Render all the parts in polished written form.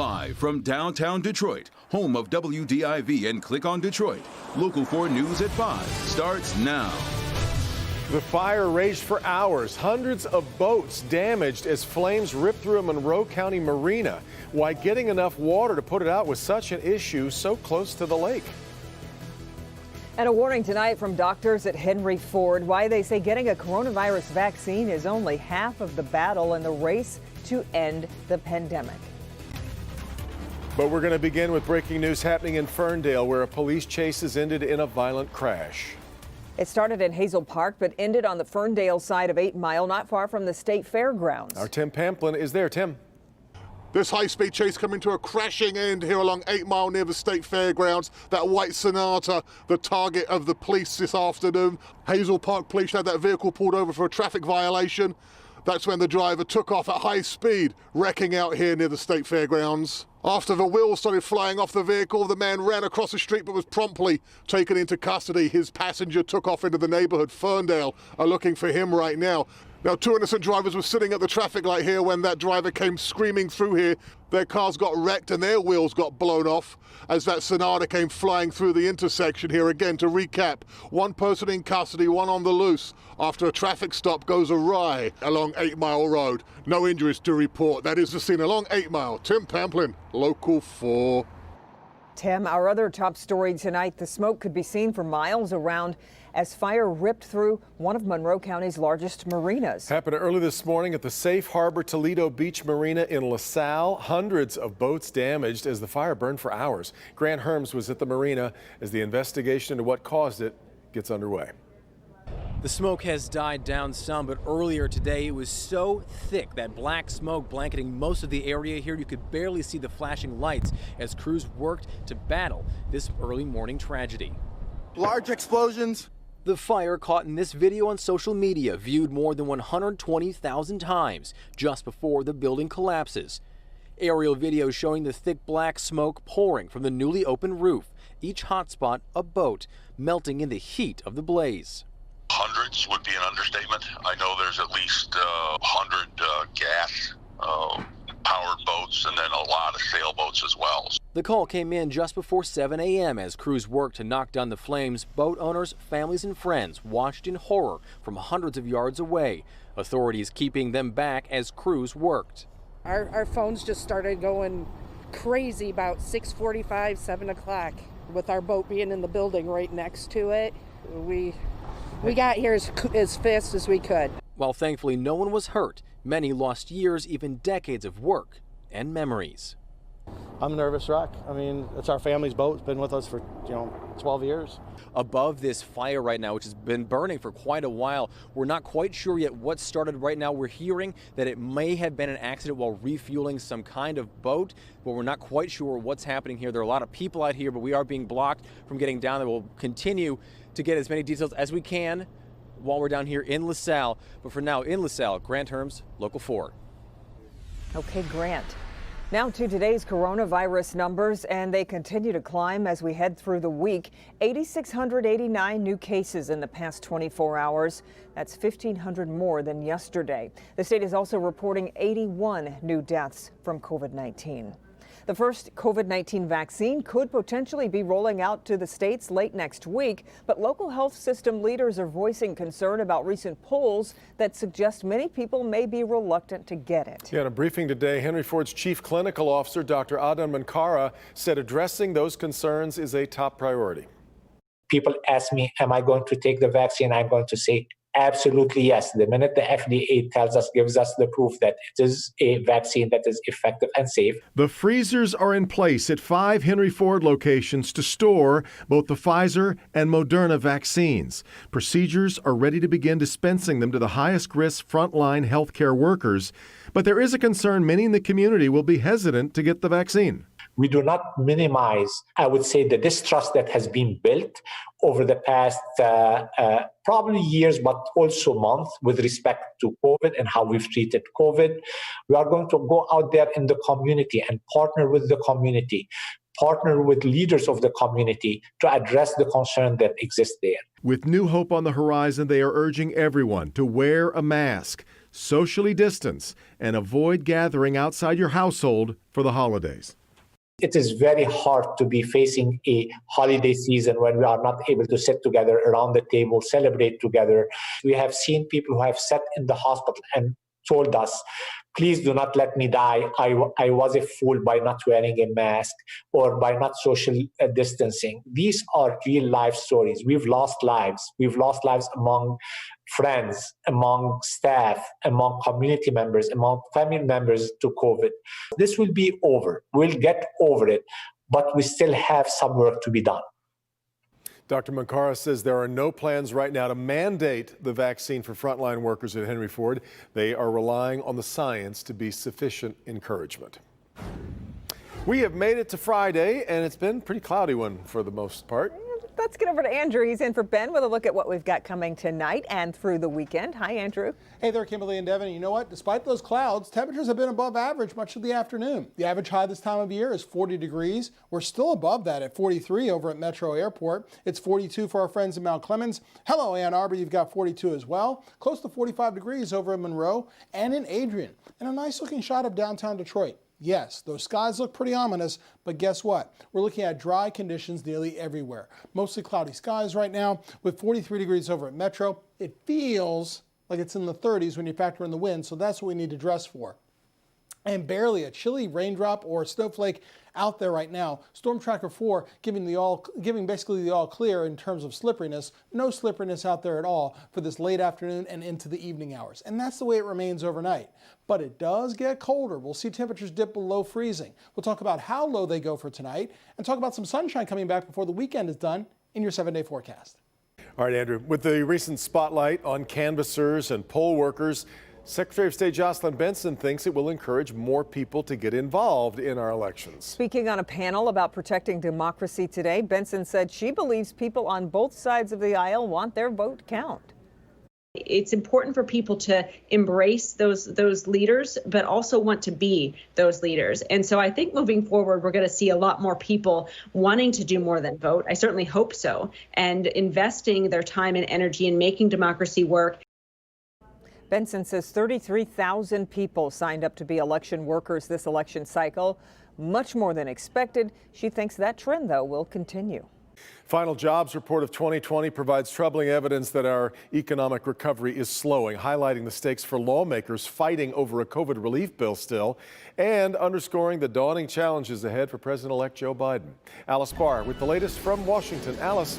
Live from downtown Detroit, home of WDIV and Click on Detroit, Local 4 News at 5 starts now. The fire raged for hours. Hundreds of boats damaged as flames ripped through a Monroe County marina. Why getting enough water to put it out was such an issue so close to the lake. And a warning tonight from doctors at Henry Ford, why they say getting a coronavirus vaccine is only half of the battle in the race to end the pandemic. But we're going to begin with breaking news happening in Ferndale, where a police chase has ended in a violent crash. It started in Hazel Park, but ended on the Ferndale side of 8 Mile, not far from the state fairgrounds. Our Tim Pamplin is there. Tim. This high-speed chase coming to a crashing end here along 8 Mile near the state fairgrounds. That white Sonata, the target of the police this afternoon. Hazel Park police had that vehicle pulled over for a traffic violation. That's when the driver took off at high speed, wrecking out here near the state fairgrounds. After the wheels started flying off the vehicle, the man ran across the street but was promptly taken into custody. His passenger took off into the neighborhood. Ferndale are looking for him right now. Now, 2 innocent drivers were sitting at the traffic light here when that driver came screaming through here. Their cars got wrecked and their wheels got blown off as that Sonata came flying through the intersection here. Again, to recap, 1 person in custody, 1 on the loose after a traffic stop goes awry along 8 Mile Road. No injuries to report. That is the scene along 8 Mile. Tim Pamplin, Local 4. Tim, our other top story tonight, the smoke could be seen for miles around as fire ripped through one of Monroe County's largest marinas. Happened early this morning at the Safe Harbor Toledo Beach Marina in LaSalle. Hundreds of boats damaged as the fire burned for hours. Grant Herms was at the marina as the investigation into what caused it gets underway. The smoke has died down some, but earlier today it was so thick that black smoke blanketing most of the area here you could barely see the flashing lights as crews worked to battle this early morning tragedy. Large explosions. The fire caught in this video on social media, viewed more than 120,000 times just before the building collapses. Aerial video showing the thick black smoke pouring from the newly opened roof, each hotspot a boat melting in the heat of the blaze. Hundreds would be an understatement. I know there's at least 100 gas powered boats and then a lot of sailboats as well. The call came in just before 7 a.m. as crews worked to knock down the flames. Boat owners, families and friends watched in horror from hundreds of yards away. Authorities keeping them back as crews worked. Our phones just started going crazy about 6:45, 7 o'clock. With our boat being in the building right next to it, we got here as fast as we could. While thankfully no one was hurt, many lost years, even decades of work and memories. I'm nervous, Rock. I mean, it's our family's boat. It's been with us for, 12 years. Above this fire right now, which has been burning for quite a while, we're not quite sure yet what started right now. We're hearing that it may have been an accident while refueling some kind of boat, but we're not quite sure what's happening here. There are a lot of people out here, but we are being blocked from getting down there. We'll continue to get as many details as we can while we're down here in LaSalle. But for now, in LaSalle, Grant Herms, Local 4. Okay, Grant. Now to today's coronavirus numbers, and they continue to climb as we head through the week. 8,689 new cases in the past 24 hours. That's 1,500 more than yesterday. The state is also reporting 81 new deaths from COVID-19. The first COVID-19 vaccine could potentially be rolling out to the states late next week, but local health system leaders are voicing concern about recent polls that suggest many people may be reluctant to get it. Yeah, in a briefing today, Henry Ford's chief clinical officer, Dr. Adan Mankara, said addressing those concerns is a top priority. People ask me, am I going to take the vaccine? I'm going to say, absolutely yes. The minute the FDA gives us the proof that it is a vaccine that is effective and safe. The freezers are in place at 5 Henry Ford locations to store both the Pfizer and Moderna vaccines. Procedures are ready to begin dispensing them to the highest risk frontline healthcare workers. But there is a concern many in the community will be hesitant to get the vaccine. We do not minimize, I would say, the distrust that has been built over the past probably years, but also months with respect to COVID and how we've treated COVID. We are going to go out there in the community and partner with the community, partner with leaders of the community to address the concern that exists there. With new hope on the horizon, they are urging everyone to wear a mask, socially distance, and avoid gathering outside your household for the holidays. It is very hard to be facing a holiday season when we are not able to sit together around the table, celebrate together. We have seen people who have sat in the hospital and told us, please do not let me die. I was a fool by not wearing a mask or by not social distancing. These are real life stories. We've lost lives. We've lost lives among friends, among staff, among community members, among family members to COVID. This will be over. We'll get over it, but we still have some work to be done. Dr. Makara says there are no plans right now to mandate the vaccine for frontline workers at Henry Ford. They are relying on the science to be sufficient encouragement. We have made it to Friday, and it's been a pretty cloudy one for the most part. Let's get over to Andrew. He's in for Ben with a look at what we've got coming tonight and through the weekend. Hi, Andrew. Hey there, Kimberly and Devin. You know what? Despite those clouds, temperatures have been above average much of the afternoon. The average high this time of year is 40 degrees. We're still above that at 43 over at Metro Airport. It's 42 for our friends in Mount Clemens. Hello, Ann Arbor. You've got 42 as well. Close to 45 degrees over in Monroe and in Adrian. And a nice looking shot of downtown Detroit. Yes, those skies look pretty ominous, but guess what? We're looking at dry conditions nearly everywhere. Mostly cloudy skies right now with 43 degrees over at Metro. It feels like it's in the 30s when you factor in the wind, so that's what we need to dress for. And barely a chilly raindrop or snowflake out there right now. Storm Tracker 4 giving basically the all clear in terms of slipperiness. No slipperiness out there at all for this late afternoon and into the evening hours. And that's the way it remains overnight. But it does get colder. We'll see temperatures dip below freezing. We'll talk about how low they go for tonight and talk about some sunshine coming back before the weekend is done in your 7-day forecast. All right, Andrew, with the recent spotlight on canvassers and poll workers, Secretary of State Jocelyn Benson thinks it will encourage more people to get involved in our elections. Speaking on a panel about protecting democracy today, Benson said she believes people on both sides of the aisle want their vote count. It's important for people to embrace those leaders, but also want to be those leaders. And so I think moving forward, we're going to see a lot more people wanting to do more than vote. I certainly hope so, and investing their time and energy in making democracy work. Benson says 33,000 people signed up to be election workers this election cycle, much more than expected. She thinks that trend, though, will continue. Final jobs report of 2020 provides troubling evidence that our economic recovery is slowing, highlighting the stakes for lawmakers fighting over a COVID relief bill still, and underscoring the daunting challenges ahead for President-elect Joe Biden. Alice Barr with the latest from Washington. Alice.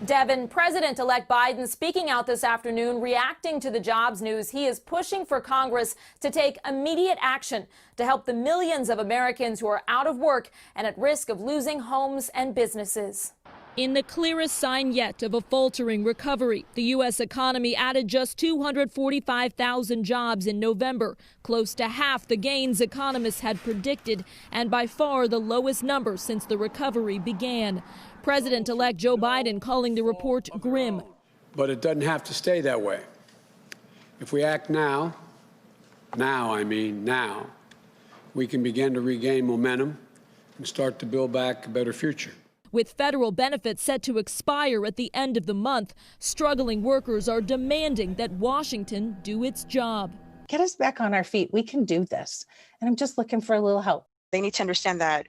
Devin, President-elect Biden speaking out this afternoon, reacting to the jobs news. He is pushing for Congress to take immediate action to help the millions of Americans who are out of work and at risk of losing homes and businesses. In the clearest sign yet of a faltering recovery, the U.S. economy added just 245,000 jobs in November, close to half the gains economists had predicted, and by far the lowest number since the recovery began. President-elect Joe Biden calling the report grim. But it doesn't have to stay that way. If we act now, we can begin to regain momentum and start to build back a better future. With federal benefits set to expire at the end of the month, struggling workers are demanding that Washington do its job. Get us back on our feet. We can do this. And I'm just looking for a little help. They need to understand that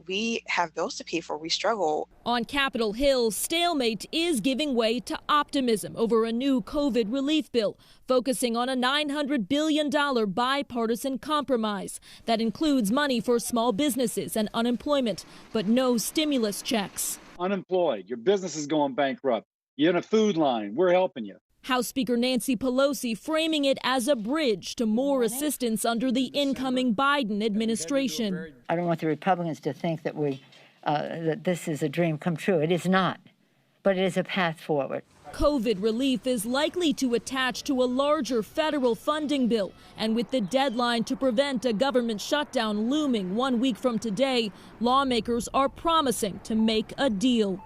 we have bills to pay for. We struggle. On Capitol Hill, stalemate is giving way to optimism over a new COVID relief bill, focusing on a $900 billion bipartisan compromise that includes money for small businesses and unemployment, but no stimulus checks. Unemployed, your business is going bankrupt, you're in a food line, we're helping you. House Speaker Nancy Pelosi framing it as a bridge to more assistance under the incoming Biden administration. I don't want the Republicans to think that that this is a dream come true. It is not, but it is a path forward. COVID relief is likely to attach to a larger federal funding bill, and with the deadline to prevent a government shutdown looming 1 week from today, lawmakers are promising to make a deal.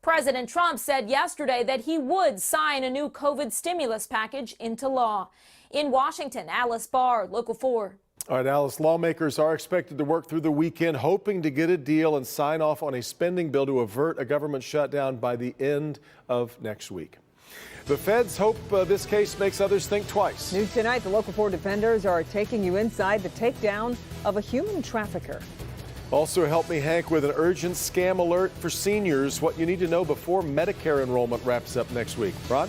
President Trump said yesterday that he would sign a new COVID stimulus package into law. In Washington, Alice Barr, Local 4. All right, Alice, lawmakers are expected to work through the weekend, hoping to get a deal and sign off on a spending bill to avert a government shutdown by the end of next week. The feds hope this case makes others think twice. News tonight, the Local 4 defenders are taking you inside the takedown of a human trafficker. Also, help me, Hank, with an urgent scam alert for seniors. What you need to know before Medicare enrollment wraps up next week. Rod?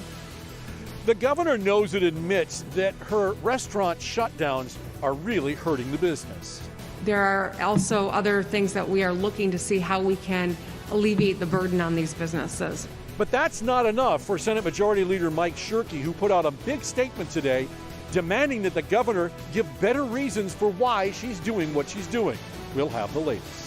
The governor knows and admits that her restaurant shutdowns are really hurting the business. There are also other things that we are looking to see how we can alleviate the burden on these businesses. But that's not enough for Senate Majority Leader Mike Shirkey, who put out a big statement today demanding that the governor give better reasons for why she's doing what she's doing. We'll have the latest.